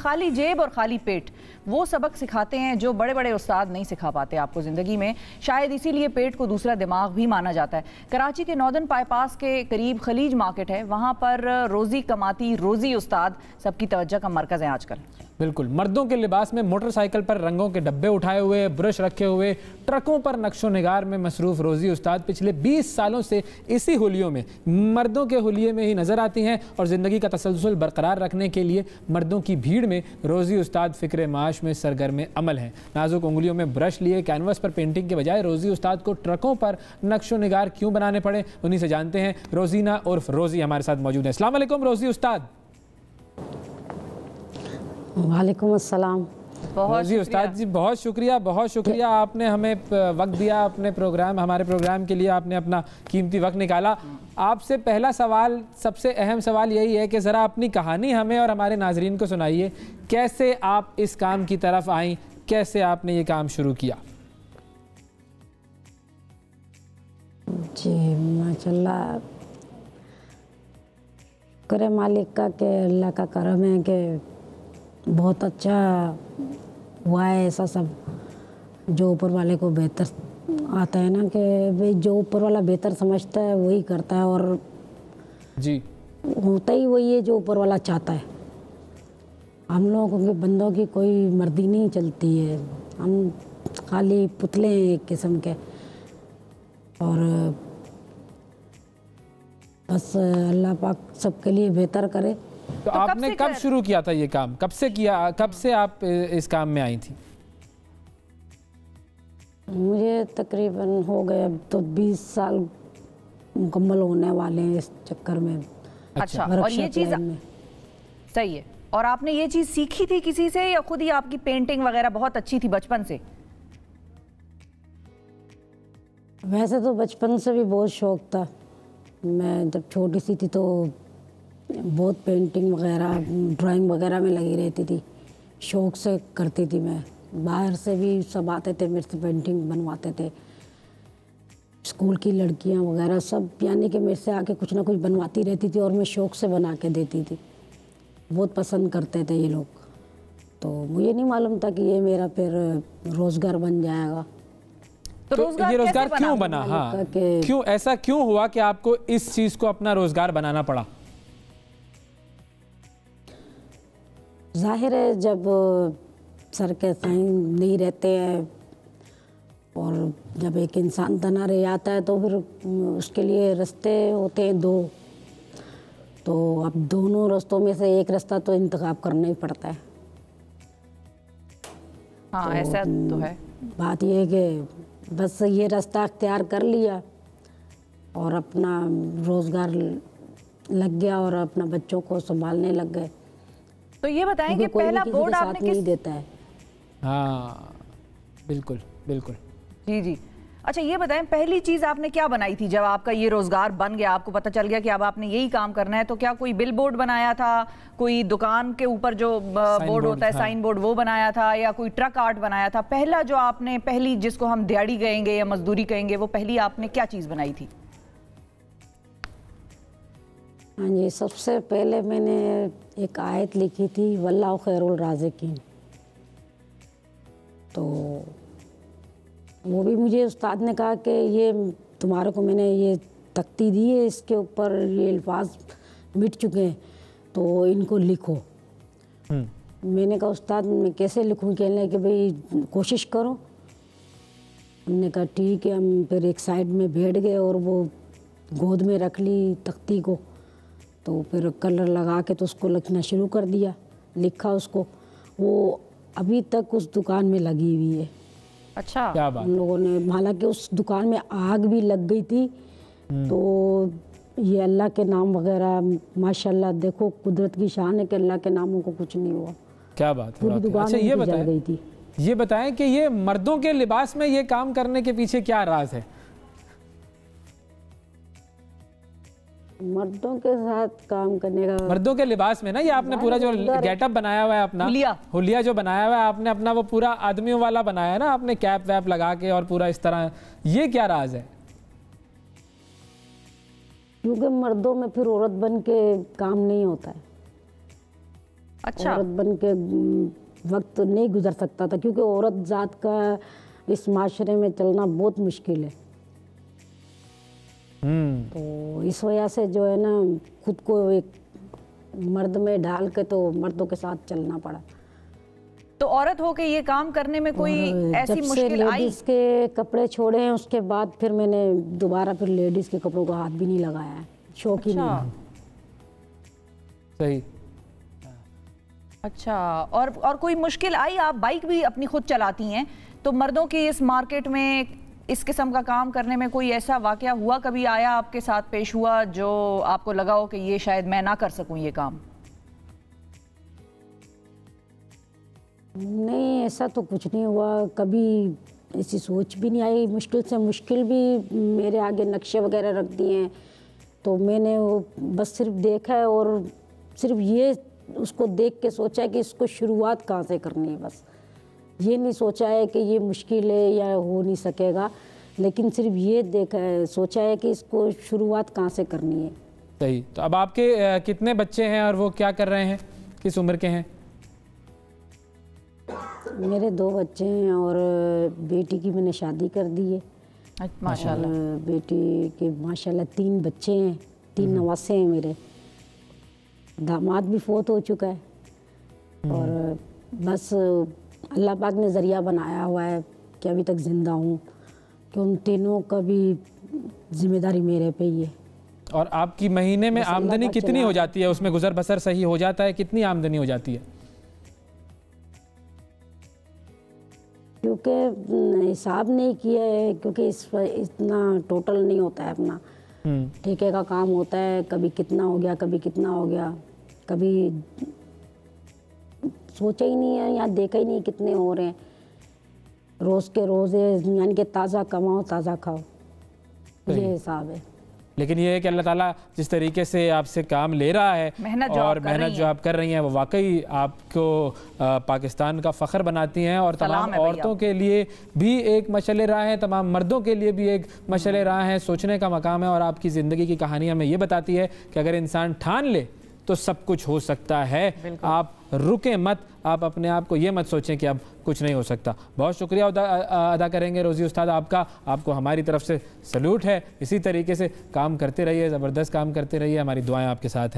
खाली जेब और खाली पेट वो सबक सिखाते हैं जो बड़े बड़े उस्ताद नहीं सिखा पाते आपको ज़िंदगी में। शायद इसीलिए पेट को दूसरा दिमाग भी माना जाता है। कराची के नॉर्दर्न बाईपास के करीब खलीज मार्केट है, वहाँ पर रोज़ी कमाती रोज़ी उस्ताद सबकी तवज्जो का मरकज़ है आजकल। बिल्कुल, मर्दों के लिबास में मोटरसाइकिल पर रंगों के डब्बे उठाए हुए, ब्रश रखे हुए, ट्रकों पर नक्शो निगार में मसरूफ़ रोज़ी उस्ताद पिछले 20 सालों से इसी हुलियों में, मर्दों के हुलिये में ही नज़र आती हैं। और ज़िंदगी का तसलसल बरकरार रखने के लिए मर्दों की भीड़ में रोज़ी उस्ताद फ़िक्र माश में सरगर्म अमल हैं। नाजुक उंगलियों में ब्रश लिए कैनवस पर पेंटिंग के बजाय रोज़ी उस्ताद को ट्रकों पर नक्शो निगार क्यों बनाने पड़े, उन्हीं से जानते हैं। रोज़ीना उर्फ रोज़ी हमारे साथ मौजूद है। अस्सलाम वालेकुम रोज़ी उस्ताद। वालेकुम अस्सलाम। रोज़ी उस्ताद जी, बहुत शुक्रिया आपने हमें वक्त दिया अपने प्रोग्राम, हमारे प्रोग्राम के लिए आपने अपना कीमती वक्त निकाला। आपसे पहला सवाल, सबसे अहम सवाल यही है कि ज़रा अपनी कहानी हमें और हमारे नाजरीन को सुनाइए। कैसे आप इस काम की तरफ आईं, कैसे आपने ये काम शुरू किया? जी माशाल्लाह, करे मालिक का के अल्लाह का करम है कि बहुत अच्छा हुआ है। ऐसा सब जो ऊपर वाले को बेहतर आता है ना, कि भाई जो ऊपर वाला बेहतर समझता है वही करता है, और जी होता ही वही है जो ऊपर वाला चाहता है। हम लोगों के बंदों की कोई मर्जी नहीं चलती है, हम खाली पुतले हैं एक किस्म के। और बस अल्लाह पाक सबके लिए बेहतर करे। तो आपने कब शुरू किया था ये काम, कब से किया, कब से आप इस काम में आई थी? मुझे तकरीबन हो गए अब तो 20 साल मुकम्मल होने वाले हैं इस चक्कर में। अच्छा, और ये चीज़ सही है। और आपने ये चीज़ सीखी थी किसी से या खुद ही आपकी पेंटिंग वगैरह बहुत अच्छी थी बचपन से? वैसे तो बचपन से भी बहुत शौक था। मैं जब छोटी सी थी तो बहुत पेंटिंग वगैरह, ड्राइंग वगैरह में लगी रहती थी, शौक से करती थी मैं। बाहर से भी सब आते थे मेरे से पेंटिंग बनवाते थे, स्कूल की लड़कियां वगैरह सब, यानी कि मेरे से आके कुछ ना कुछ बनवाती रहती थी और मैं शौक से बना के देती थी। बहुत पसंद करते थे ये लोग। तो मुझे नहीं मालूम था कि ये मेरा फिर रोज़गार बन जाएगा। तो ये रोज़गार क्यों बना? हाँ, क्यों ऐसा क्यों हुआ कि आपको इस चीज़ को अपना रोज़गार बनाना पड़ा? जाहिर है जब सर के साइन नहीं रहते हैं और जब एक इंसान तना रह जाता है तो फिर उसके लिए रास्ते होते हैं दो। तो अब दोनों रास्तों में से एक रास्ता तो इंतखाब करना ही पड़ता है। हाँ, तो ऐसा तो है। बात ये है कि बस ये रास्ता अख्तियार कर लिया और अपना रोज़गार लग गया और अपना बच्चों को संभालने लग गए। तो ये बताएं कि पहला बोर्ड आपने नहीं देता है। हाँ बिल्कुल बिल्कुल। जी जी। अच्छा, ये बताएं पहली चीज़ आपने क्या बनाई थी जब आपका ये रोज़गार बन गया, आपको पता चल गया कि अब आपने यही काम करना है? तो क्या कोई बिल बोर्ड बनाया था, कोई दुकान के ऊपर जो बोर्ड होता है साइन बोर्ड वो बनाया था, या कोई ट्रक आर्ट बनाया था? पहला जो आपने, पहली जिसको हम दिहाड़ी कहेंगे या मजदूरी कहेंगे, वो पहली आपने क्या चीज़ बनाई थी? हाँ जी, सबसे पहले मैंने एक आयत लिखी थी, वल्लाहु खैरुल राज़िकीन। तो वो भी मुझे उस्ताद ने कहा कि ये तुम्हारे को मैंने ये तख्ती दी है, इसके ऊपर ये अल्फाज मिट चुके हैं तो इनको लिखो। मैंने कहा उस्ताद मैं कैसे लिखूं? कहने कि भाई कोशिश करो। हमने कहा ठीक है। हम फिर एक साइड में बैठ गए और वो गोद में रख ली तख्ती को, तो फिर कलर लगा के तो उसको लिखना शुरू कर दिया। लिखा उसको, वो अभी तक उस दुकान में लगी हुई है। अच्छा, क्या बात। हम लोगों ने, हालांकि उस दुकान में आग भी लग गई थी, तो ये अल्लाह के नाम वगैरह माशाल्लाह, देखो कुदरत की शान है कि अल्लाह के नामों को कुछ नहीं हुआ। क्या बात है। पूरी दुकान अच्छा, ये बताएं कि ये मर्दों के लिबास में ये काम करने के पीछे क्या राज है? मर्दों के साथ काम करने का, मर्दों के लिबास में ना, ये आपने पूरा जो गेटअप बनाया हुआ है अपना, हुलिया जो बनाया हुआ है आपने अपना, वो पूरा आदमियों वाला बनाया है ना आपने, कैप वैप लगा के और पूरा इस तरह, ये क्या राज है? क्योंकि मर्दों में फिर औरत बन के काम नहीं होता है। अच्छा। औरत बन के वक्त नहीं गुजर सकता था, क्योंकि औरत जात का इस माशरे में चलना बहुत मुश्किल है। तो इस वजह से जो है ना, खुद को एक मर्द में ढाल के तो मर्दों के साथ चलना पड़ा। तो औरत होके ये काम करने में कोई ऐसी जब से मुश्किल आई? लेडीज के कपड़े छोड़े हैं उसके बाद फिर मैंने दोबारा फिर लेडीज के कपड़ों को हाथ भी नहीं लगाया है, शौक ही नहीं। सही। अच्छा, और कोई मुश्किल आई? आप बाइक भी अपनी खुद चलाती हैं, तो मर्दों की इस मार्केट में इस किस्म का काम करने में कोई ऐसा वाकया हुआ, कभी आया आपके साथ, पेश हुआ, जो आपको लगा हो कि ये शायद मैं ना कर सकूं ये काम? नहीं, ऐसा तो कुछ नहीं हुआ, कभी ऐसी सोच भी नहीं आई। मुश्किल से मुश्किल भी मेरे आगे नक्शे वगैरह रख दिए हैं, तो मैंने वो बस सिर्फ देखा है और सिर्फ ये उसको देख के सोचा है कि इसको शुरुआत कहाँ से करनी है। बस ये नहीं सोचा है कि ये मुश्किल है या हो नहीं सकेगा, लेकिन सिर्फ ये देखा है, सोचा है कि इसको शुरुआत कहाँ से करनी है। सही। तो अब आपके कितने बच्चे हैं और वो क्या कर रहे हैं, किस उम्र के हैं? मेरे 2 बच्चे हैं और बेटी की मैंने शादी कर दी है। माशाल्लाह। बेटी के माशाल्लाह 3 बच्चे हैं, 3 नवासे हैं मेरे। दामाद भी फौत हो चुका है और बस अल्लाह पाक ने ज़रिया बनाया हुआ है कि अभी तक ज़िंदा हूँ, कि उन तीनों का भी जिम्मेदारी मेरे पे ही है। और आपकी महीने में आमदनी कितनी हो जाती है, उसमें गुजर बसर सही हो जाता है, कितनी आमदनी हो जाती है? क्योंकि हिसाब नहीं किया है, क्योंकि इतना टोटल नहीं होता है अपना, ठेके का काम होता है, कभी कितना हो गया, कभी कितना हो गया, कभी सोचा ही नहीं है, यहाँ देखा ही नहीं कितने हो रहे हैं। रोज़ के रोज़ यानी कि ताज़ा कमाओ ताज़ा खाओ, ये हिसाब है। लेकिन ये है कि अल्लाह ताला जिस तरीके से आपसे काम ले रहा है और मेहनत जो आप कर रही हैं वो वाकई आपको पाकिस्तान का फ़ख्र बनाती हैं और तमाम औरतों के लिए भी एक मशअल राह है, तमाम मर्दों के लिए भी एक मशअल राह है, सोचने का मकाम है। और आपकी ज़िंदगी की कहानी हमें ये बताती है कि अगर इंसान ठान ले तो सब कुछ हो सकता है। आप रुके मत, आप अपने आप को ये मत सोचें कि अब कुछ नहीं हो सकता। बहुत शुक्रिया अदा करेंगे रोज़ी उस्ताद आपका, आपको हमारी तरफ से सल्यूट है। इसी तरीके से काम करते रहिए, ज़बरदस्त काम करते रहिए, हमारी दुआएं आपके साथ हैं।